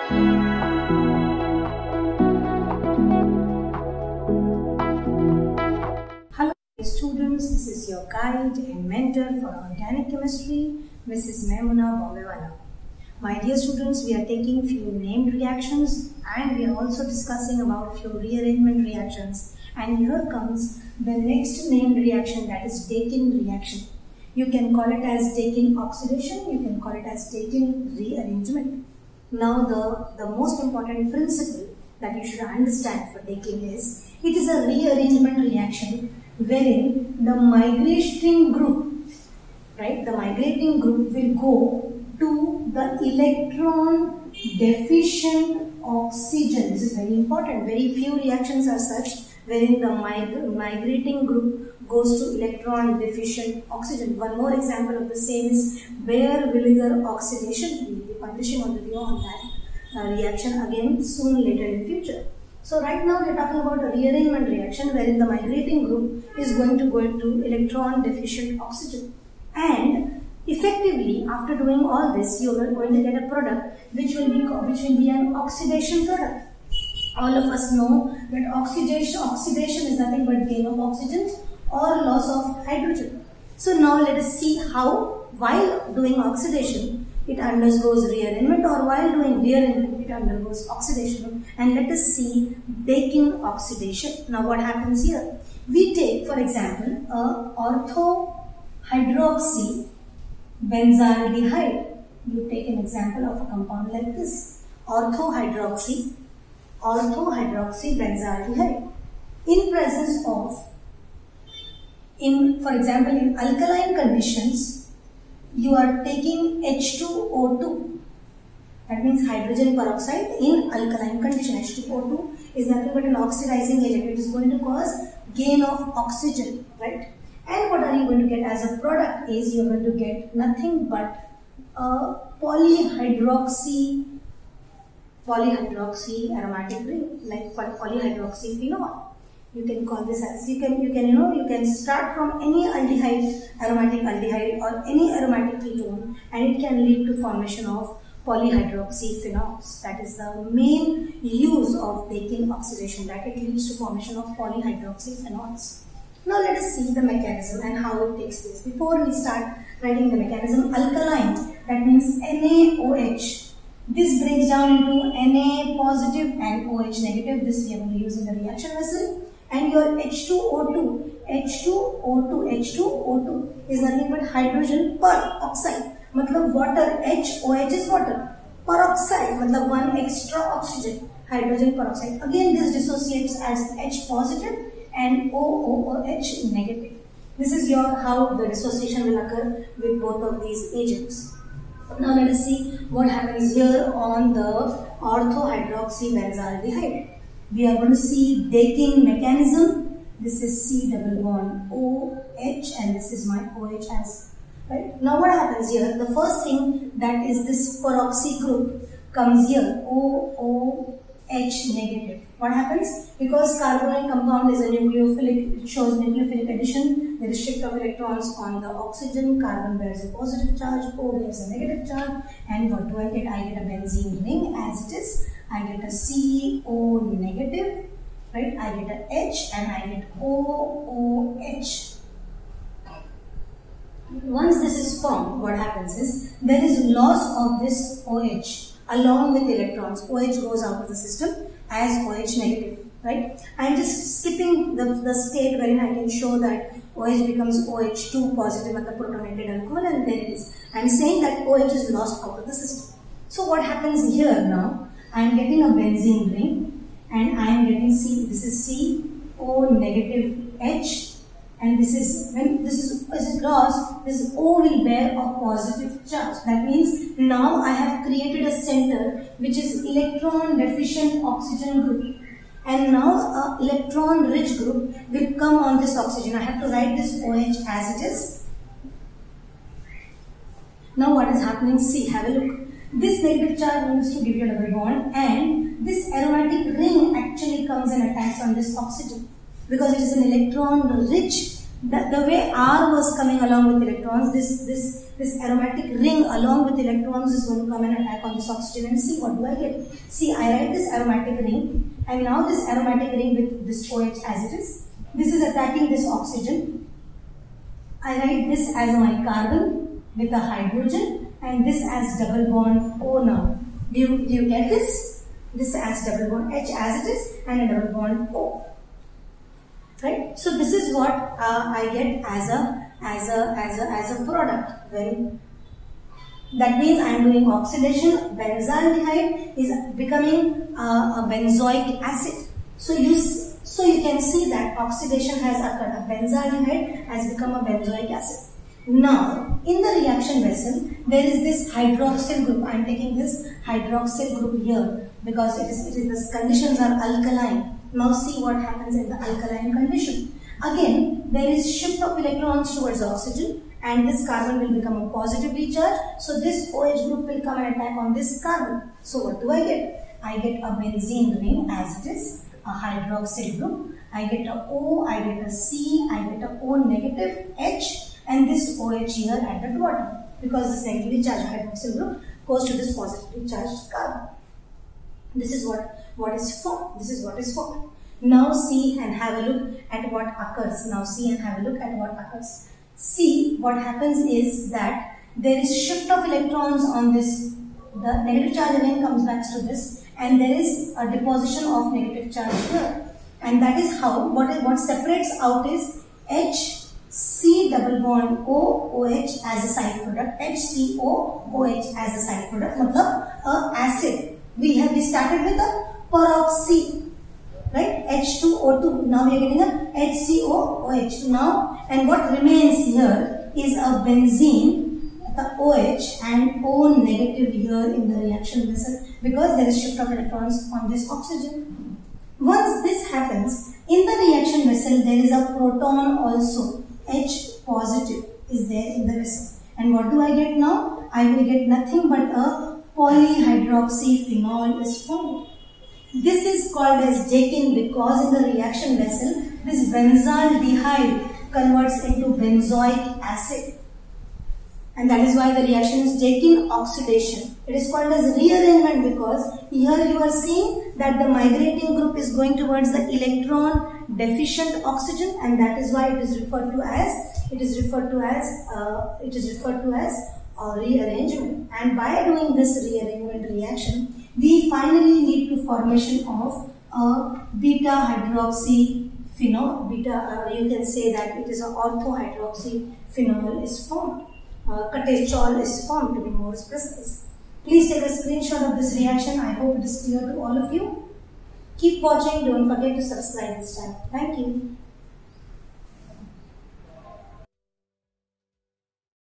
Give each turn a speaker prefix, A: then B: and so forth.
A: Hello students, this is your guide and mentor for organic chemistry, Mrs. Maimuna Bombewala. My dear students, we are taking few named reactions and we are also discussing about few rearrangement reactions. And here comes the next named reaction, that is Dakin reaction. You can call it as Dakin oxidation, you can call it as Dakin rearrangement. Now the most important principle that you should understand for Dakin is, it is a rearrangement reaction wherein the migrating group, right, the migrating group will go to the electron deficient oxygen. This is very important. Very few reactions are such wherein the migrating group goes to electron deficient oxygen. One more example of the same is Baeyer-Villiger oxidation. We will be publishing a video on that reaction again soon later in future. So right now we are talking about a rearrangement reaction wherein the migrating group is going to go to electron deficient oxygen. And effectively, after doing all this, you are going to get a product which will be an oxidation product. All of us know that oxidation is nothing but gain of oxygen or loss of hydrogen. So now let us see how, while doing oxidation, it undergoes rearrangement, or while doing rearrangement, it undergoes oxidation. And let us see Dakin oxidation. Now what happens here? We take, for example, ortho-hydroxy benzaldehyde. You take an example of a compound like this, ortho-hydroxy benzaldehyde. In presence of, for example, in alkaline conditions, you are taking H2O2. That means hydrogen peroxide in alkaline condition. H2O2 is nothing but an oxidizing agent. It is going to cause gain of oxygen, right? And what are you going to get as a product is you are going to get nothing but a polyhydroxy aromatic ring, like polyhydroxyphenol. You can call this as, you can start from any aldehyde, aromatic aldehyde, or any aromatic ketone, and it can lead to formation of polyhydroxyphenols. That is the main use of Dakin oxidation, that it leads to formation of polyhydroxyphenols. Now let us see the mechanism and how it takes place. Before we start writing the mechanism, alkaline, that means NaOH. This breaks down into Na positive and OH negative. This we are going to use in the reaction vessel. And your H2O2 is nothing but hydrogen peroxide. Matlab water, OH is water. Peroxide, matlab one extra oxygen, hydrogen peroxide. Again, this dissociates as H positive and OOH negative. This is how the dissociation will occur with both of these agents. Now let us see what happens here on the ortho-hydroxy benzaldehyde. We are going to see Dakin mechanism. This is C double bond OH and this is my OH as, right? Now what happens here? The first thing, that is this peroxy group comes here, OOH negative. What happens? Because carbonyl compound is a nucleophilic, it shows nucleophilic addition. There is shift of electrons on the oxygen. Carbon bears a positive charge, O bears a negative charge. And what do I get? I get a benzene ring as it is. I get a CO negative, right? I get a H and I get OOH. Once this is formed, what happens is, there is loss of this OH along with electrons. OH goes out of the system as OH negative, right? I am just skipping the state wherein I can show that OH becomes OH2 positive at the protonated alcohol, and there it is. I am saying that OH is lost out of the system. So what happens here now? I am getting a benzene ring and I am getting this is CO negative H, and this is, when this is lost, this O will bear a positive charge. That means now I have created a center which is electron deficient oxygen group, and now a electron rich group will come on this oxygen. I have to write this OH as it is. Now what is happening? See, have a look. This negative charge moves to give you a double bond, and this aromatic ring actually comes and attacks on this oxygen because it is an electron rich The way R was coming along with electrons, this aromatic ring along with electrons is going to come and attack on this oxygen, and see what do I get. See, I write this aromatic ring, and now this aromatic ring with this OH as it is. This is attacking this oxygen. I write this as my carbon with a hydrogen, and this as double bond O now. Do you get this? This as double bond H as it is, and a double bond O. Right? So this is what I get as a product. Well, that means I am doing oxidation. Benzaldehyde is becoming a benzoic acid. So you can see that oxidation has occurred. A benzaldehyde has become a benzoic acid. Now, in the reaction vessel, there is this hydroxyl group. I am taking this hydroxyl group here because the conditions are alkaline. Now see what happens in the alkaline condition. Again, there is shift of electrons towards oxygen, and this carbon will become a positively charged. So this OH group will come and attack on this carbon. So what do I get? I get a benzene ring as it is, a hydroxyl group. I get a O, I get a C, I get a O negative H, and this OH here at the bottom, because this negatively charged hydroxyl group goes to this positively charged carbon. This is what is formed. This is what is formed. Now see and have a look at what occurs. Now see and have a look at what occurs. See, what happens is that there is shift of electrons on this. The negative charge again comes back to this, and there is a deposition of negative charge here. And that is how what separates out is HC double bond OOH as a side product. HCOOH as a side product. Matlab acid. We started with a peroxy, right? H2O2. Now we are getting a HCOOH. Now, and what remains here is a benzene, the OH and O negative here in the reaction vessel, because there is shift of electrons on this oxygen. Once this happens, in the reaction vessel there is a proton also. H positive is there in the vessel. And what do I get now? I will get nothing but a polyhydroxyphenol is formed. This is called as Jakin because in the reaction vessel, this benzaldehyde converts into benzoic acid. And that is why the reaction is Jakin oxidation. It is called as rearrangement because here you are seeing that the migrating group is going towards the electron deficient oxygen, and that is why it is referred to as rearrangement. And by doing this rearrangement reaction, we finally lead to formation of a beta hydroxyphenol. You can say that it is an orthohydroxyphenol is formed. Catechol is formed, to be more precise. Please take a screenshot of this reaction. I hope it is clear to all of you. Keep watching. Don't forget to subscribe this channel. Thank you.